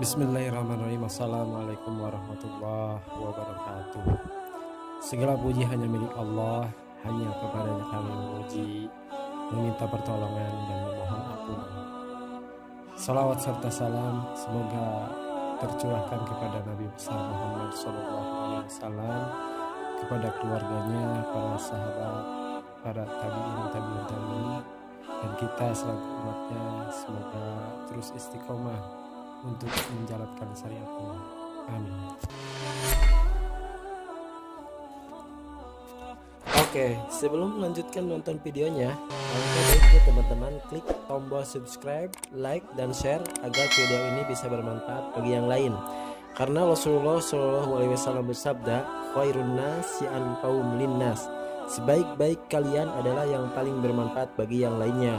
Bismillahirrahmanirrahim. Assalamualaikum warahmatullahi wabarakatuh. Segala puji hanya milik Allah, hanya kepadanya kami memuji, meminta pertolongan dan memohon ampun. Salawat serta salam semoga tercurahkan kepada Nabi besar Muhammad SAW, kepada keluarganya, para sahabat, para tabi'in, dan kita selaku umatnya, semoga terus istiqomah untuk menjalankan syariatnya. Amin. Oke, sebelum melanjutkan nonton videonya, alangkah baiknya teman-teman klik tombol subscribe, like, dan share agar video ini bisa bermanfaat bagi yang lain. Karena Rasulullah SAW bersabda, khairun nasi anfa'uhum linnas. Sebaik-baik kalian adalah yang paling bermanfaat bagi yang lainnya.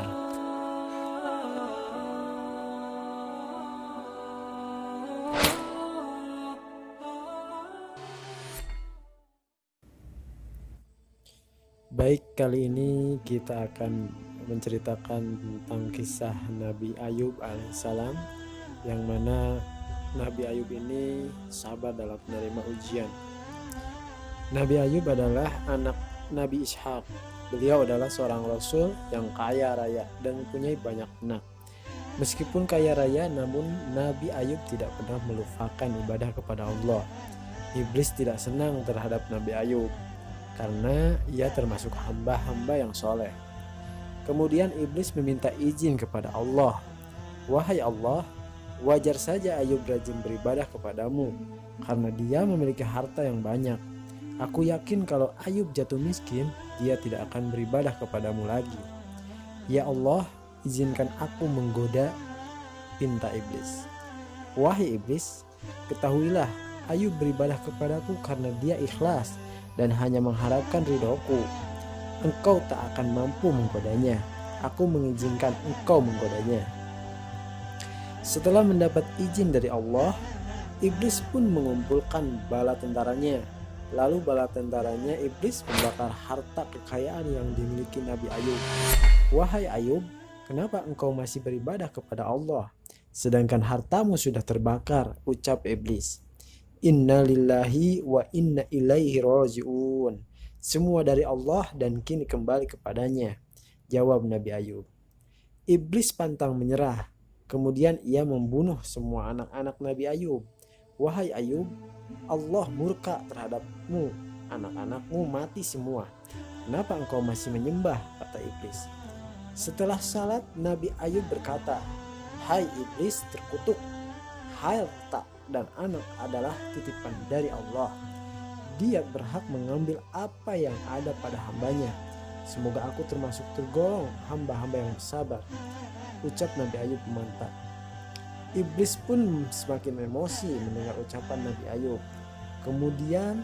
Baik, kali ini kita akan menceritakan tentang kisah Nabi Ayub alaihissalam, yang mana Nabi Ayub ini sabar dalam menerima ujian. Nabi Ayub adalah anak Nabi Ishak. Beliau adalah seorang rasul yang kaya raya dan mempunyai banyak anak. Meskipun kaya raya, namun Nabi Ayub tidak pernah melupakan ibadah kepada Allah. Iblis tidak senang terhadap Nabi Ayub karena ia termasuk hamba-hamba yang soleh. Kemudian iblis meminta izin kepada Allah. Wahai Allah, wajar saja Ayub rajin beribadah kepadamu karena dia memiliki harta yang banyak. Aku yakin kalau Ayub jatuh miskin, dia tidak akan beribadah kepadamu lagi. Ya Allah, izinkan aku menggoda, pinta iblis. Wahai iblis, ketahuilah Ayub beribadah kepadaku karena dia ikhlas dan hanya mengharapkan ridhoku. Engkau tak akan mampu menggodanya. Aku mengizinkan engkau menggodanya. Setelah mendapat izin dari Allah, iblis pun mengumpulkan bala tentaranya. Lalu bala tentaranya iblis membakar harta kekayaan yang dimiliki Nabi Ayub. Wahai Ayub, kenapa engkau masih beribadah kepada Allah sedangkan hartamu sudah terbakar? Ucap iblis. Inna lillahi wa inna ilaihi raji'un. Semua dari Allah dan kini kembali kepadanya, jawab Nabi Ayub. Iblis pantang menyerah. Kemudian ia membunuh semua anak-anak Nabi Ayub. Wahai Ayub, Allah murka terhadapmu. Anak-anakmu mati semua. Kenapa engkau masih menyembah? Kata iblis. Setelah salat, Nabi Ayub berkata, hai iblis terkutuk, harta dan anak adalah titipan dari Allah. Dia berhak mengambil apa yang ada pada hambanya. Semoga aku termasuk tergolong hamba-hamba yang bersabar, ucap Nabi Ayub memantap. Iblis pun semakin emosi mendengar ucapan Nabi Ayub. Kemudian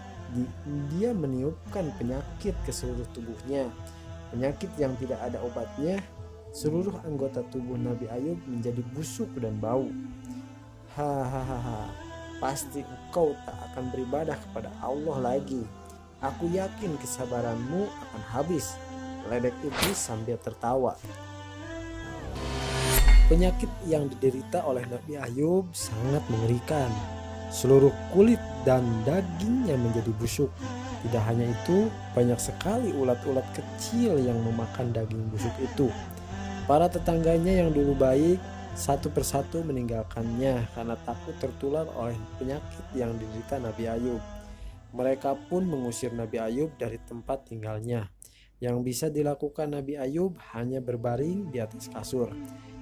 dia meniupkan penyakit ke seluruh tubuhnya, penyakit yang tidak ada obatnya. Seluruh anggota tubuh Nabi Ayub menjadi busuk dan bau. Hahaha, pasti engkau tak akan beribadah kepada Allah lagi. Aku yakin kesabaranmu akan habis, ledek iblis sambil tertawa. Penyakit yang diderita oleh Nabi Ayub sangat mengerikan. Seluruh kulit dan dagingnya menjadi busuk. Tidak hanya itu, banyak sekali ulat-ulat kecil yang memakan daging busuk itu. Para tetangganya yang dulu baik satu persatu meninggalkannya karena takut tertular oleh penyakit yang diderita Nabi Ayub. Mereka pun mengusir Nabi Ayub dari tempat tinggalnya. Yang bisa dilakukan Nabi Ayub hanya berbaring di atas kasur.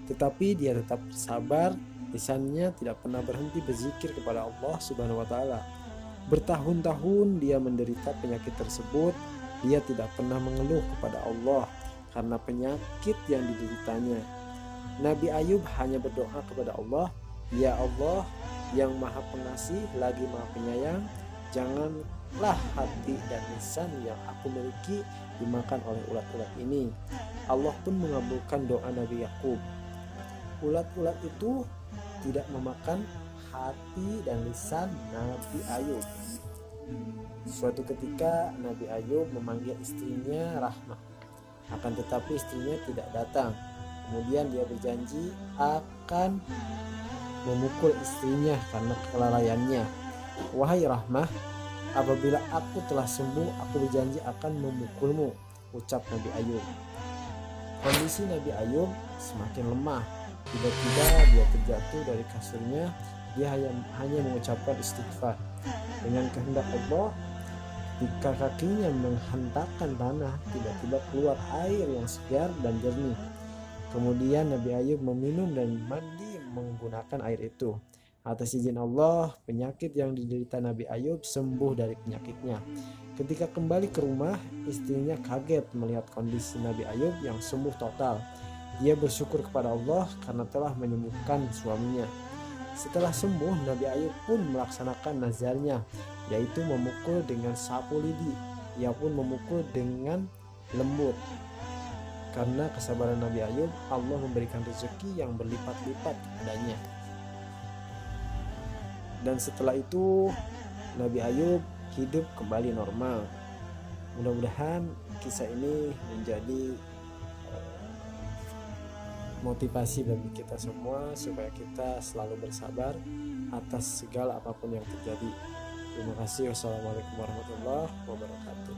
Tetapi dia tetap sabar, lisannya tidak pernah berhenti berzikir kepada Allah Subhanahu wa taala. Bertahun-tahun dia menderita penyakit tersebut. Dia tidak pernah mengeluh kepada Allah karena penyakit yang dideritanya. Nabi Ayub hanya berdoa kepada Allah, ya Allah yang maha pengasih lagi maha penyayang, janganlah hati dan lisan yang aku miliki dimakan oleh ulat-ulat ini. Allah pun mengabulkan doa Nabi Yakub. Ulat-ulat itu tidak memakan hati dan lisan Nabi Ayub. Suatu ketika Nabi Ayub memanggil istrinya Rahmah, akan tetapi istrinya tidak datang. Kemudian dia berjanji akan memukul istrinya karena kelalaiannya. "Wahai Rahmah, apabila aku telah sembuh, aku berjanji akan memukulmu," ucap Nabi Ayub. Kondisi Nabi Ayub semakin lemah. Tiba-tiba dia terjatuh dari kasurnya. Dia hanya mengucapkan istighfar. Dengan kehendak Allah, ketika kakinya menghentakkan tanah, tiba-tiba keluar air yang segar dan jernih. Kemudian Nabi Ayub meminum dan mandi menggunakan air itu. Atas izin Allah, penyakit yang diderita Nabi Ayub sembuh dari penyakitnya. Ketika kembali ke rumah, istrinya kaget melihat kondisi Nabi Ayub yang sembuh total. Dia bersyukur kepada Allah karena telah menyembuhkan suaminya. Setelah sembuh, Nabi Ayub pun melaksanakan nazarnya, yaitu memukul dengan sapu lidi. Ia pun memukul dengan lembut. Karena kesabaran Nabi Ayub, Allah memberikan rezeki yang berlipat-lipat padanya. Dan setelah itu, Nabi Ayub hidup kembali normal. Mudah-mudahan kisah ini menjadi motivasi bagi kita semua supaya kita selalu bersabar atas segala apapun yang terjadi. Terima kasih. Wassalamualaikum warahmatullahi wabarakatuh.